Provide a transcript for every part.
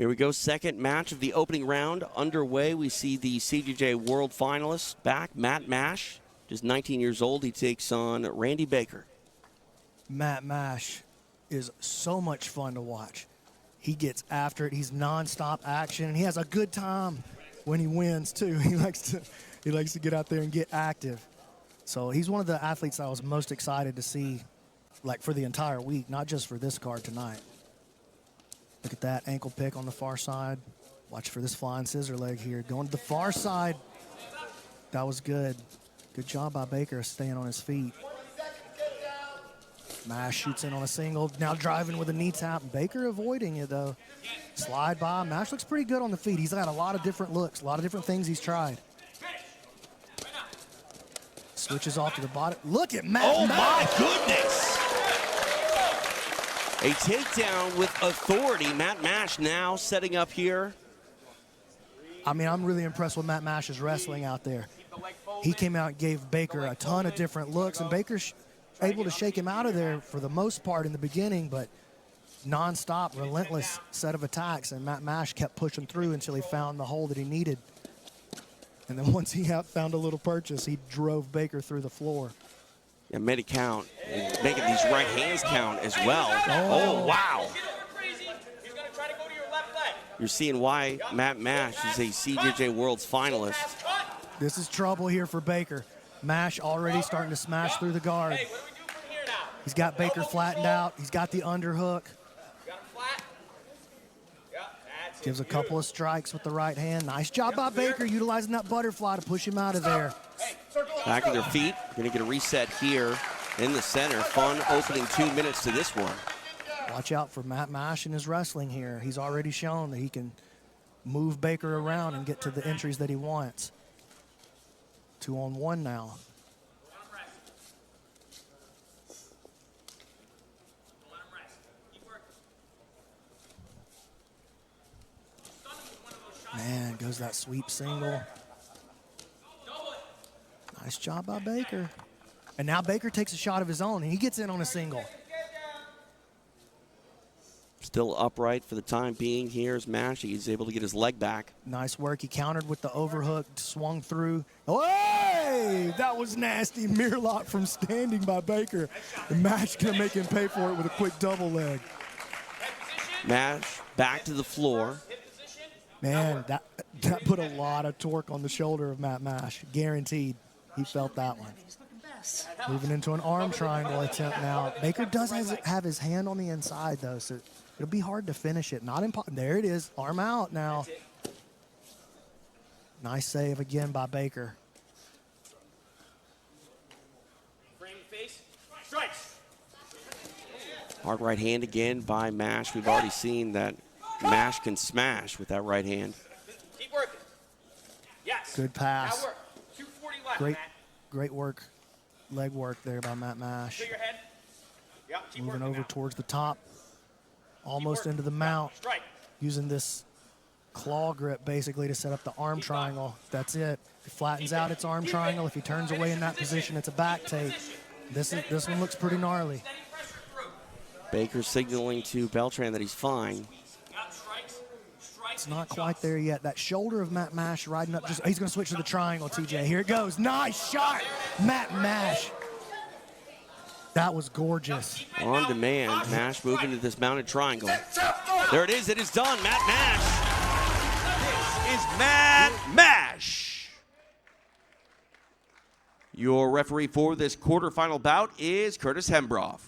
Here we go, second match of the opening round underway. We see the CJJ World Finalist back, Matt Masch, just 19 years old. He takes on Randy Baker. Matt Masch is so much fun to watch. He gets after it. He's nonstop action, and he has a good time when he wins too. He likes to get out there and get active. So he's one of the athletes I was most excited to see, like for the entire week, not just for this card tonight. Look at that ankle pick on the far side. Watch for this flying scissor leg here. Going to the far side. That was good. Good job by Baker staying on his feet. Masch shoots in on a single. Now driving with a knee tap. Baker avoiding it though. Slide by. Masch looks pretty good on the feet. He's got a lot of different looks, a lot of different things he's tried. Switches off to the bottom. Look at Matt. Oh my goodness! A takedown with authority. Matt Masch now setting up here. I mean, I'm really impressed with Matt Masch's wrestling out there. He came out and gave Baker a ton of different looks, and Baker's able to shake him out of there for the most part in the beginning, but non-stop, relentless set of attacks, and Matt Masch kept pushing through until he found the hole that he needed. And then once he found a little purchase, he drove Baker through the floor. Yeah, made it count, and making these right hands count as well. Oh wow. You're seeing why Matt Masch is a CJJ World's finalist. This is trouble here for Baker. Masch already starting to smash through the guard. He's got Baker flattened out. He's got the underhook. Gives a couple of strikes with the right hand. Nice job by Baker utilizing that butterfly to push him out of there. Back to their feet. Going to get a reset here in the center. Fun opening 2 minutes to this one. Watch out for Matt Masch in his wrestling here. He's already shown that he can move Baker around and get to the entries that he wants. 2-on-1 now. Man, goes that sweep single. Nice job by Baker. And now Baker takes a shot of his own, and he gets in on a single. Still upright for the time being here as Masch. He's able to get his leg back. Nice work. He countered with the overhook, swung through. Oh, hey! That was nasty. Mirror lock from standing by Baker. And Masch gonna make him pay for it with a quick double leg. Masch back to the floor. Man, that put a lot of torque on the shoulder of Matt Masch. Guaranteed. He felt that one. Moving into an arm triangle attempt now. Baker does have his hand on the inside, though, so it'll be hard to finish it. Not important. There it is. Arm out now. Nice save again by Baker. Hard right hand again by Masch. We've already seen that Masch can smash with that right hand. Keep working. Yes. Good pass. That work. 240 left, Great work. Leg work there by Matt Masch. Clear your head. Yep, keep Moving working over now. towards the top. Almost into the mount. Strike. Using this claw grip basically to set up the arm triangle. That's it. If he flattens out, it's arm triangle. If he turns away in that position, it's a back take. This one looks pretty gnarly. Baker signaling to Beltran that he's fine. It's not quite there yet. That shoulder of Matt Masch riding up. He's going to switch to the triangle, TJ. Here it goes. Nice shot, Matt Masch. That was gorgeous. On demand, Masch moving to this mounted triangle. There it is. It is done. Matt Masch. This is Matt Masch. Your referee for this quarterfinal bout is Curtis Hembroff.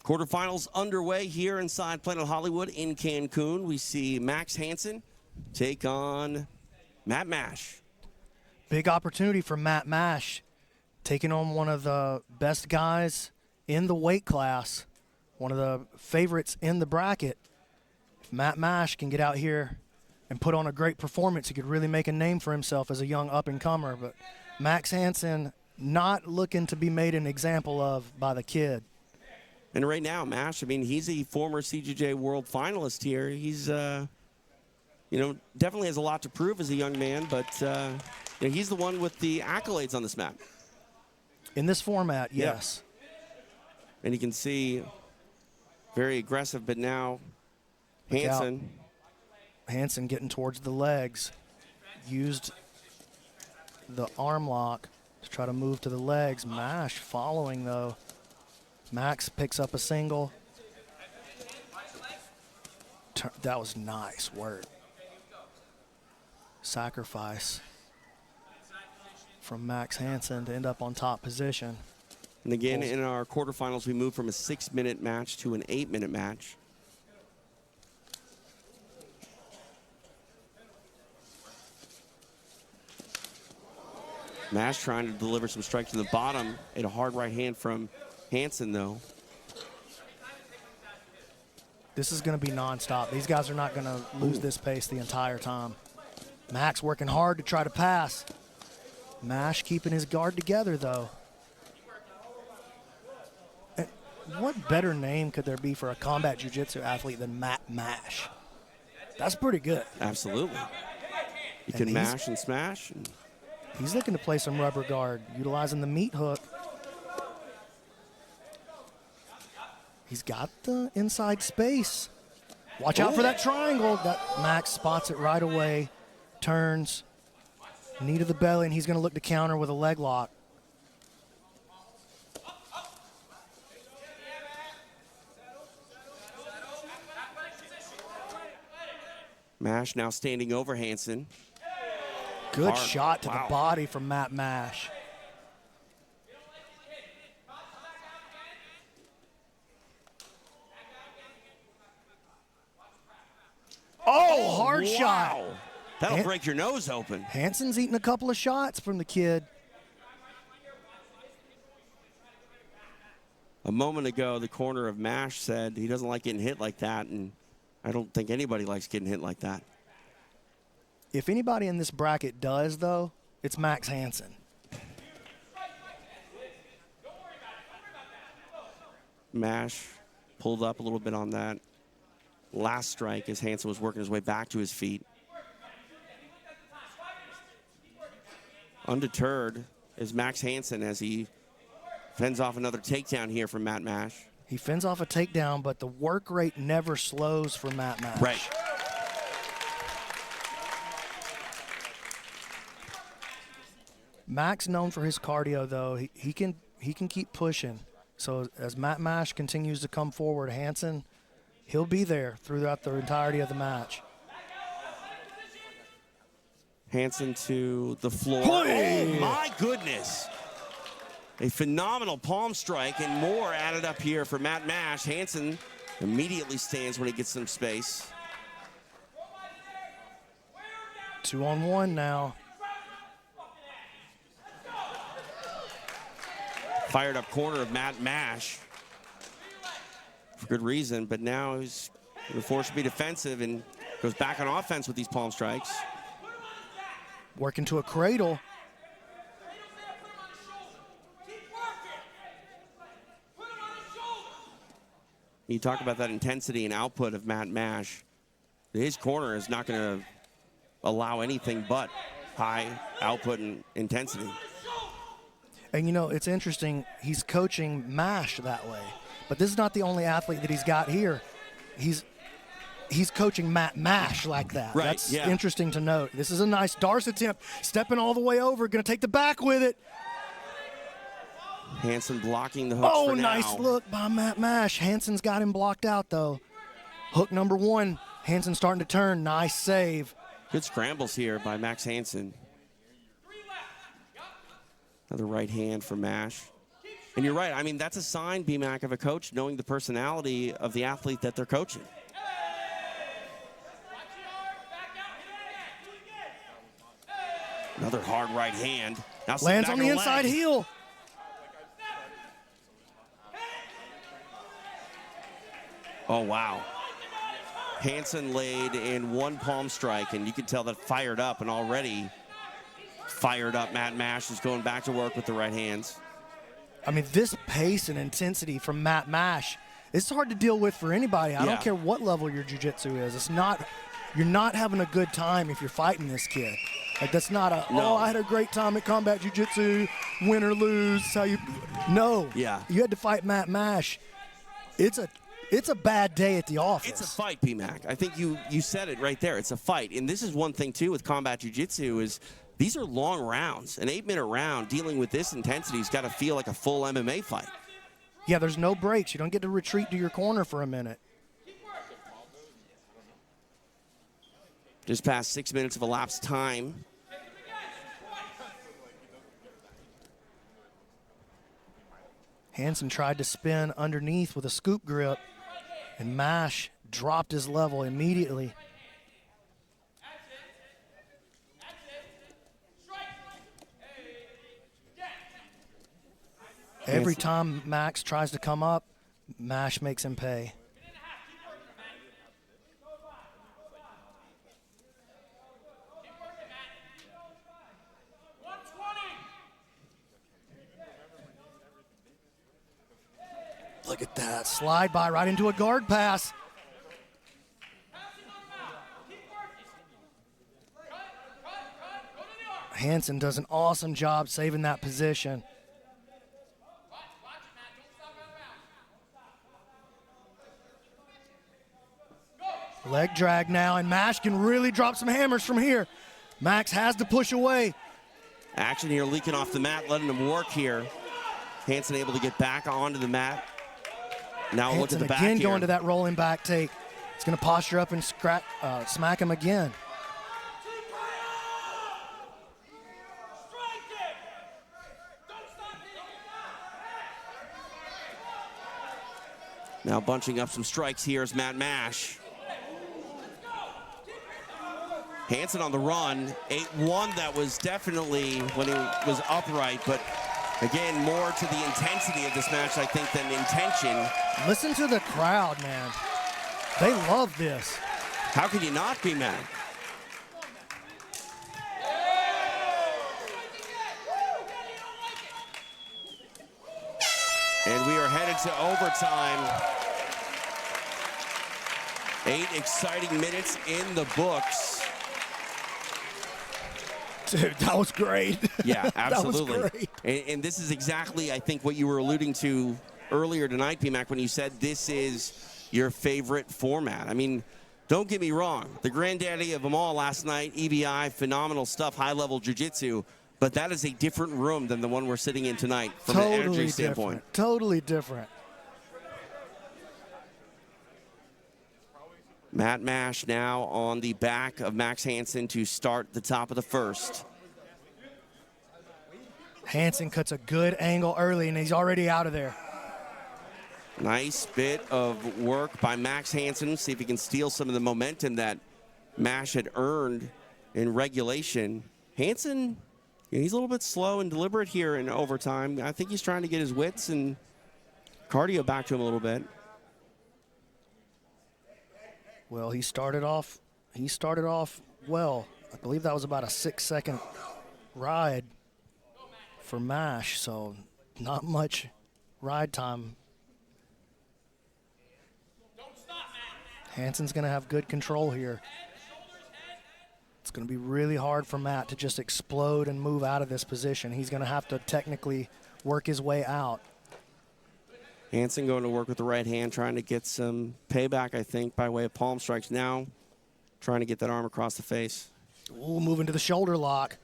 Quarterfinals underway here inside Planet Hollywood in Cancun. We see Max Hansen take on Matt Masch. Big opportunity for Matt Masch, taking on one of the best guys in the weight class, one of the favorites in the bracket. If Matt Masch can get out here and put on a great performance, he could really make a name for himself as a young up-and-comer. But Max Hansen not looking to be made an example of by the kid. And right now, Masch, I mean, he's a former CJJ World finalist here. He's definitely has a lot to prove as a young man, but he's the one with the accolades on this map. In this format, yes. And you can see very aggressive, but now Hansen getting towards the legs. Used the arm lock to try to move to the legs. Masch following, though. Max picks up a single. That was nice work. Sacrifice from Max Hansen to end up on top position. And again, in our quarterfinals, we moved from a 6-minute match to an 8-minute match. Masch trying to deliver some strikes to the bottom. A hard right hand from Hansen, though. This is going to be nonstop. These guys are not going to lose this pace the entire time. Max working hard to try to pass. Masch keeping his guard together, though. And what better name could there be for a combat jiu-jitsu athlete than Masch? That's pretty good. Absolutely. You can mash and smash. He's looking to play some rubber guard, utilizing the meat hook. He's got the inside space. Watch out for that triangle. That Max spots it right away. Turns. Knee to the belly, and he's going to look to counter with a leg lock. Masch now standing over Hansen. Good shot to the body from Masch. Oh, hard shot. That'll break your nose open. Hansen's eating a couple of shots from the kid. A moment ago, the corner of Masch said he doesn't like getting hit like that, and I don't think anybody likes getting hit like that. If anybody in this bracket does, though, it's Max Hansen. Masch pulled up a little bit on that last strike as Hansen was working his way back to his feet. Undeterred is Max Hansen as he fends off another takedown here from Masch. He fends off a takedown, but the work rate never slows for Masch. Right. Max known for his cardio, though. He can keep pushing. So as Masch continues to come forward, Hansen, he'll be there throughout the entirety of the match. Hansen to the floor. Oh, my goodness. A phenomenal palm strike and more added up here for Masch. Hansen immediately stands when he gets some space. 2-on-1 now. Fired up corner of Masch for good reason, but now he's forced to be defensive and goes back on offense with these palm strikes. Working to a cradle. You talk about that intensity and output of Masch. His corner is not going to allow anything but high output and intensity. And, you know, it's interesting. He's coaching Masch that way. But this is not the only athlete that he's got here. He's coaching Masch like that. Right, That's interesting to note. This is a nice Darce attempt. Stepping all the way over. Going to take the back with it. Hansen blocking the hooks for now. Nice look by Masch. Hansen's got him blocked out, though. Hook number one. Hansen starting to turn. Nice save. Good scrambles here by Max Hansen. Another right hand for Masch. And you're right. I mean, that's a sign, B-Mac, of a coach knowing the personality of the athlete that they're coaching. Another hard right hand. Now lands on the inside heel. Oh, wow. Hansen laid in one palm strike, and you could tell that fired up, and already fired up Masch is going back to work with the right hands. I mean, this pace and intensity from Masch, it's hard to deal with for anybody. I don't care what level your jiu-jitsu is. It's not you're not having a good time if you're fighting this kid. Like, that's not a, no. oh, I had a great time at combat jiu-jitsu, win or lose. How you? No. Yeah. You had to fight Matt Masch. It's a bad day at the office. It's a fight, P-Mac. I think you said it right there. It's a fight. And this is one thing, too, with combat jiu-jitsu is these are long rounds. An 8-minute round dealing with this intensity has got to feel like a full MMA fight. Yeah, there's no breaks. You don't get to retreat to your corner for a minute. Just past 6 minutes of elapsed time. Hansen tried to spin underneath with a scoop grip, and Masch dropped his level immediately. Every time Max tries to come up, Masch makes him pay. Look at that. Slide by right into a guard pass. Hansen does an awesome job saving that position. Leg drag now, and Masch can really drop some hammers from here. Max has to push away. Action here leaking off the mat, letting him work here. Hansen able to get back onto the mat. Now look at the back again here. going to that rolling back take. It's going to posture up and smack him again. Now bunching up some strikes here is Matt Masch. Hansen on the run. 8-1, that was definitely when he was upright, but again, more to the intensity of this match, I think, than intention. Listen to the crowd, man. They love this. How can you not be mad? And we are headed to overtime. 8 exciting minutes in the books. Dude, that was great. Yeah, absolutely. That was great. And this is exactly, I think, what you were alluding to earlier tonight, P-Mac, when you said this is your favorite format. I mean, don't get me wrong. The granddaddy of them all last night, EBI, phenomenal stuff, high-level jiu-jitsu. But that is a different room than the one we're sitting in tonight from an energy standpoint. Totally different. Matt Masch now on the back of Max Hansen to start the top of the first. Hansen cuts a good angle early, and he's already out of there. Nice bit of work by Max Hansen. See if he can steal some of the momentum that Masch had earned in regulation. Hansen, he's a little bit slow and deliberate here in overtime. I think he's trying to get his wits and cardio back to him a little bit. Well, he started off well. I believe that was about a 6-second ride for Masch, so not much ride time. Hansen's going to have good control here. It's going to be really hard for Matt to just explode and move out of this position. He's going to have to technically work his way out. Hansen going to work with the right hand, trying to get some payback, I think, by way of palm strikes. Now trying to get that arm across the face. Ooh, moving to the shoulder lock.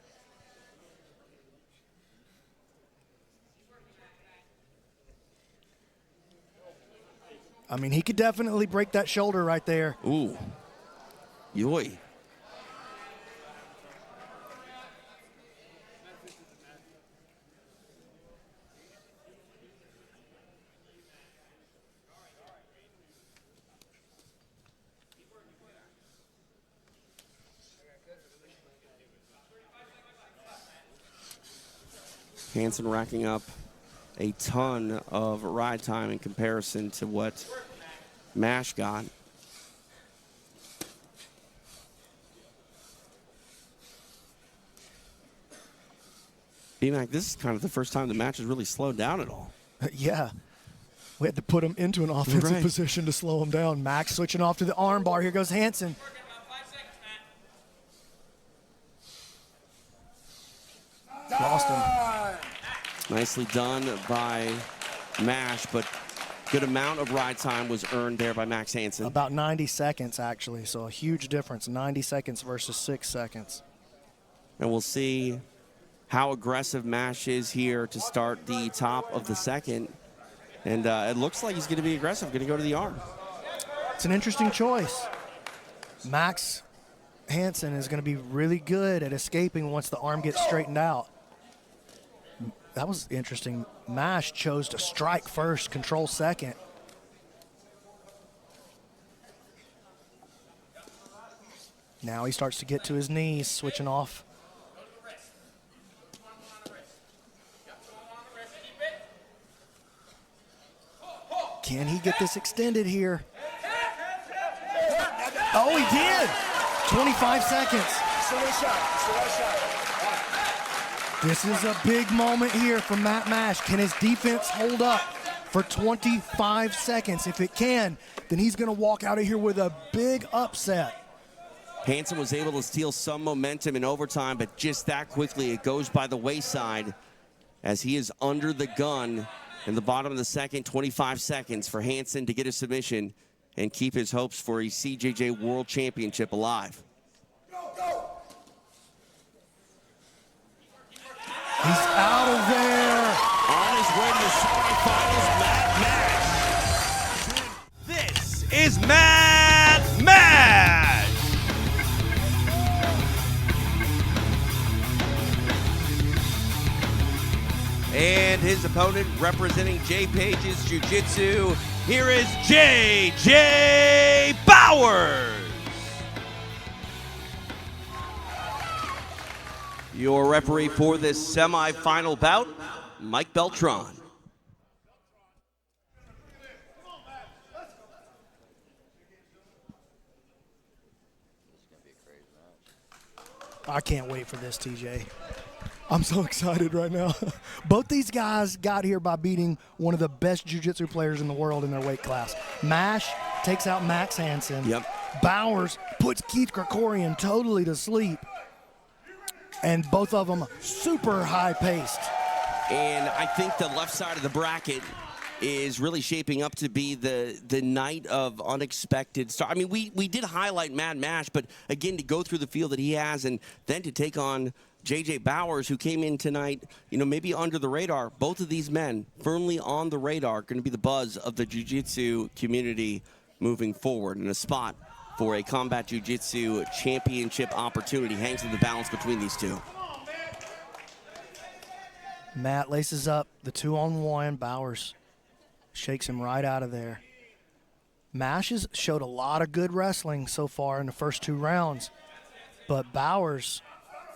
I mean, he could definitely break that shoulder right there. Ooh. Yoy. Hansen racking up a ton of ride time in comparison to what Masch got. B-Mac, this is kind of the first time the match has really slowed down at all. Yeah. We had to put him into an offensive position to slow him down. Max switching off to the arm bar. Here goes Hansen. Lost him. Nicely done by Masch, but good amount of ride time was earned there by Max Hansen. About 90 seconds, actually, so a huge difference, 90 seconds versus 6 seconds. And we'll see how aggressive Masch is here to start the top of the second. And it looks like he's going to be aggressive, going to go to the arm. It's an interesting choice. Max Hansen is going to be really good at escaping once the arm gets straightened out. That was interesting. Masch chose to strike first, control second. Now he starts to get to his knees, switching off. Can he get this extended here? Oh, he did! 25 seconds. This is a big moment here for Matt Masch. Can his defense hold up for 25 seconds? If it can, then he's going to walk out of here with a big upset. Hansen was able to steal some momentum in overtime, but just that quickly it goes by the wayside as he is under the gun in the bottom of the second. 25 seconds for Hansen to get a submission and keep his hopes for a CJJ World Championship alive. He's out of there. On his way to the semifinals, Matt Masch. This is Matt Masch. And his opponent representing Jay Page's Jiu-Jitsu, here is J.J. Bowers. Your referee for this semifinal bout, Mike Beltran. I can't wait for this, TJ. I'm so excited right now. Both these guys got here by beating one of the best jiu-jitsu players in the world in their weight class. Masch takes out Max Hansen. Yep. Bowers puts Keith Krikorian totally to sleep. And both of them super high-paced. And I think the left side of the bracket is really shaping up to be the night of unexpected start. I mean, we did highlight Matt Masch, but again, to go through the field that he has and then to take on J.J. Bowers, who came in tonight, you know, maybe under the radar. Both of these men firmly on the radar, going to be the buzz of the jiu-jitsu community moving forward, in a spot for a combat jiu-jitsu championship opportunity hangs in the balance between these two. Matt laces up the 2-on-1. Bowers shakes him right out of there. Masch has showed a lot of good wrestling so far in the first 2 rounds, but Bowers,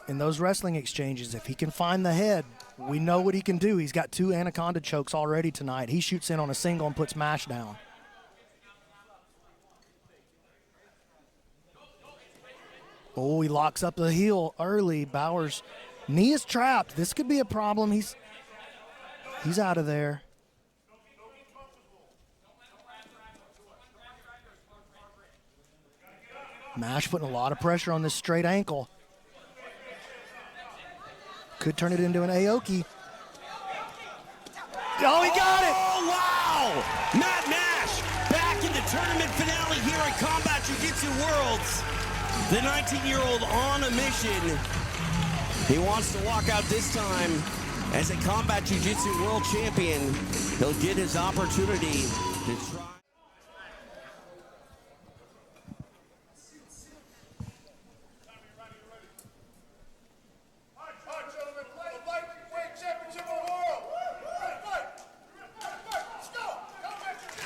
in those wrestling exchanges, if he can find the head, we know what he can do. He's got 2 anaconda chokes already tonight. He shoots in on a single and puts Masch down. Oh, he locks up the heel early. Bowers' knee is trapped. This could be a problem. He's out of there. Masch putting a lot of pressure on this straight ankle. Could turn it into an Aoki. Oh, he got it! Oh, wow! Matt Masch back in the tournament finale here at Combat Jiu-Jitsu Worlds. The 19-year-old on a mission. He wants to walk out this time as a Combat Jiu-Jitsu World Champion. He'll get his opportunity to try.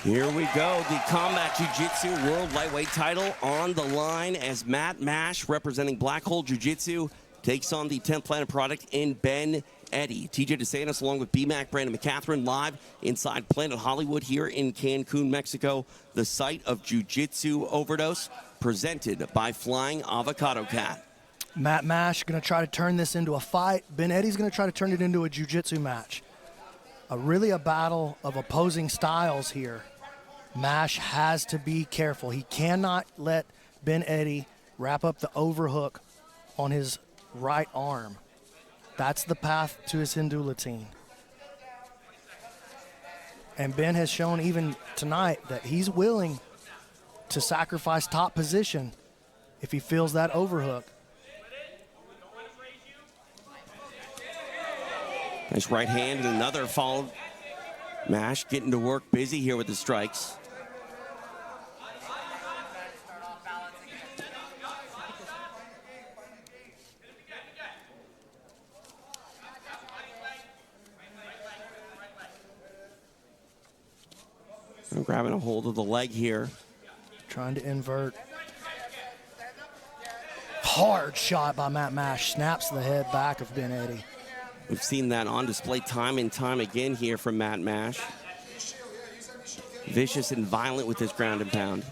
Here we go, the Combat Jiu-Jitsu World Lightweight title on the line as Matt Masch, representing Black Hole Jiu-Jitsu, takes on the 10th Planet product in Ben Eddy. TJ DeSantis along with BMAC, Brandon McCatherine, live inside Planet Hollywood here in Cancun, Mexico, the site of Jiu-Jitsu Overdose, presented by Flying Avocado Cat. Matt Masch going to try to turn this into a fight. Ben Eddy's going to try to turn it into a jiu-jitsu match. Really a battle of opposing styles here. Masch has to be careful. He cannot let Ben Eddy wrap up the overhook on his right arm. That's the path to his Hindulatine. And Ben has shown even tonight that he's willing to sacrifice top position if he feels that overhook. Nice right hand and another follow. Masch getting to work busy here with the strikes. And grabbing a hold of the leg here. Trying to invert. Hard shot by Matt Masch. Snaps the head back of Ben Eddy. We've seen that on display time and time again here from Matt Masch. Vicious and violent with his ground and pound.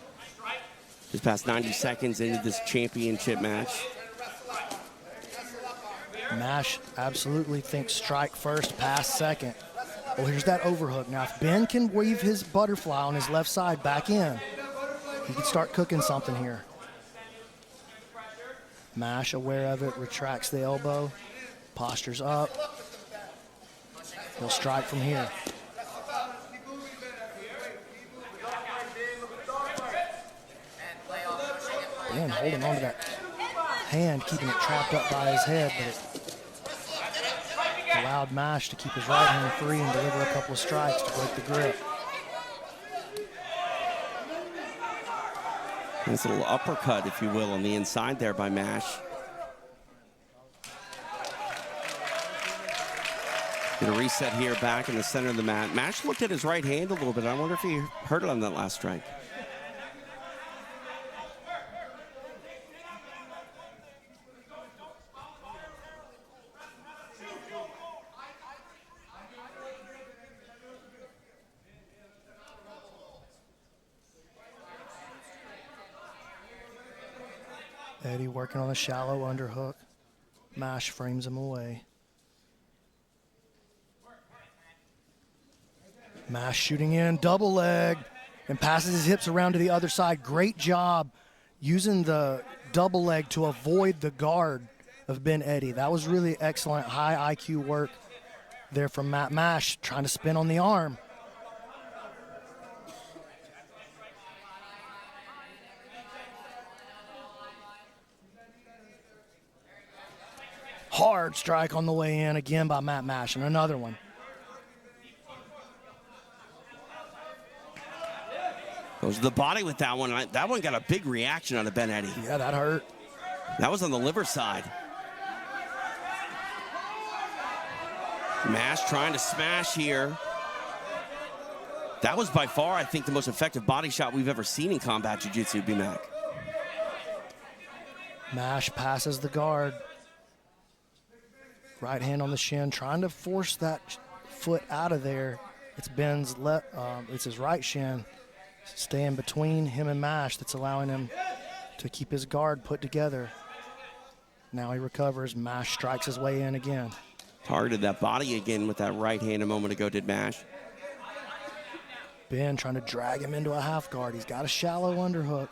Just past 90 seconds into this championship match. Masch absolutely thinks strike first, pass second. Well, here's that overhook. Now, if Ben can weave his butterfly on his left side back in, he can start cooking something here. Masch, aware of it, retracts the elbow, postures up. He'll strike from here. Ben holding on to that hand, keeping it trapped up by his head, but it allowed Masch to keep his right hand free and deliver a couple of strikes to break the grip. Nice little uppercut, if you will, on the inside there by Masch. Get a reset here back in the center of the mat. Masch looked at his right hand a little bit. I wonder if he hurt it on that last strike. Eddy working on a shallow underhook. Masch frames him away. Masch shooting in, double leg, and passes his hips around to the other side. Great job using the double leg to avoid the guard of Ben Eddy. That was really excellent, high IQ work there from Matt Masch, trying to spin on the arm. Hard strike on the way in again by Matt Masch, and another one. Goes to the body with that one. That one got a big reaction out of Ben Eddy. Yeah, that hurt. That was on the liver side. Masch trying to smash here. That was by far, I think, the most effective body shot we've ever seen in combat jiu-jitsu, B-Mac. Masch passes the guard. Right hand on the shin, trying to force that foot out of there. It's Ben's it's his right shin, staying between him and Masch, that's allowing him to keep his guard put together. Now he recovers. Masch strikes his way in again. Targeted that body again with that right hand a moment ago, did Masch. Ben trying to drag him into a half guard. He's got a shallow underhook.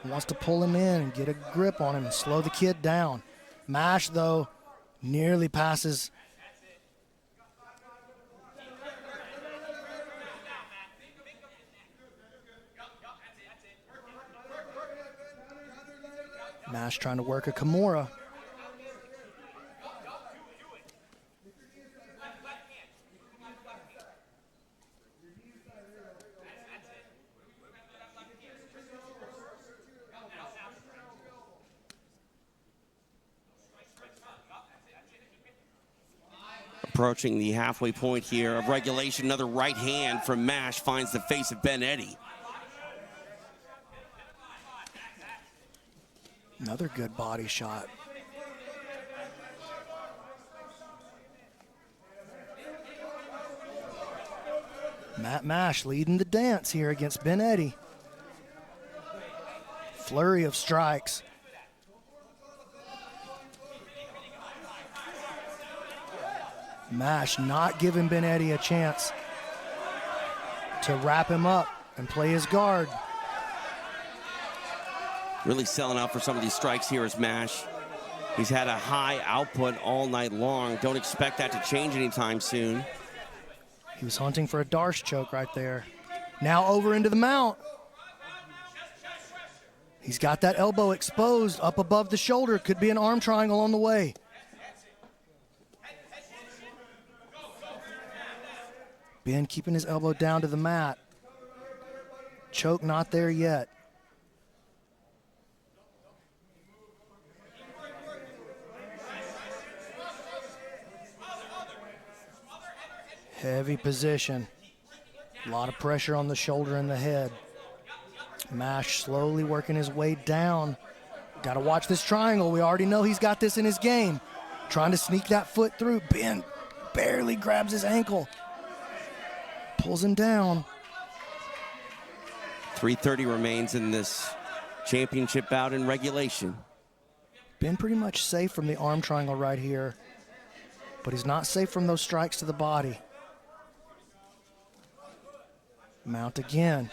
He wants to pull him in and get a grip on him and slow the kid down. Masch, though, nearly passes. Masch trying to work a Kimura. Approaching the halfway point here of regulation. Another right hand from Masch finds the face of Ben Eddy. Another good body shot. Matt Masch leading the dance here against Ben Eddy. Flurry of strikes. Masch not giving Ben Eddy a chance to wrap him up and play his guard. Really selling out for some of these strikes here is Masch. He's had a high output all night long. Don't expect that to change anytime soon. He was hunting for a Darce choke right there. Now over into the mount. He's got that elbow exposed up above the shoulder. Could be an arm triangle on the way. Ben keeping his elbow down to the mat. Choke not there yet. Heavy position. A lot of pressure on the shoulder and the head. Masch slowly working his way down. Got to watch this triangle. We already know he's got this in his game. Trying to sneak that foot through. Ben barely grabs his ankle. Pulls him down. 3:30 remains in this championship bout in regulation. Ben pretty much safe from the arm triangle right here, but he's not safe from those strikes to the body. Mount again.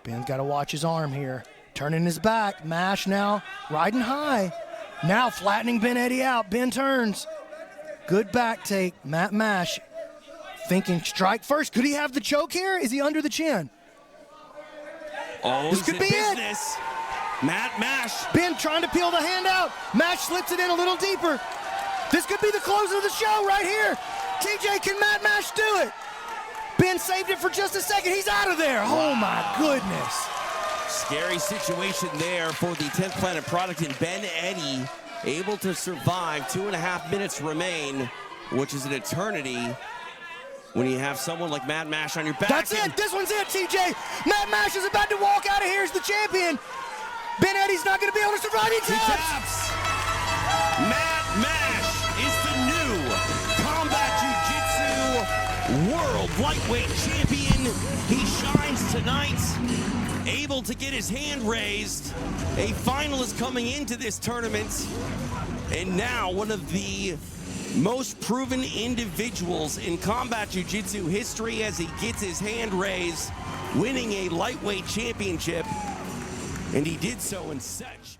Ben's got to watch his arm here. Turning his back. Masch now riding high. Now flattening Ben Eddy out. Ben turns. Good back take. Matt Masch thinking strike first. Could he have the choke here? Is he under the chin? Oh, this could be business. Matt Masch. Ben trying to peel the hand out. Masch slips it in a little deeper. This could be the close of the show right here. TJ, can Matt Masch do it? Ben saved it for just a second. He's out of there. Wow. Oh, my goodness. Scary situation there for the 10th Planet product, and Ben Eddy able to survive. 2.5 minutes remain, which is an eternity when you have someone like Matt Masch on your back. That's it. This one's it, TJ. Matt Masch is about to walk out of here as the champion. Ben Eddy's not going to be able to survive. He taps. Matt Masch is the new Combat Jiu-Jitsu World Lightweight Champion. He shines tonight, able to get his hand raised. A finalist coming into this tournament, and now one of the most proven individuals in Combat Jiu-Jitsu history as he gets his hand raised, winning a lightweight championship, and he did so in such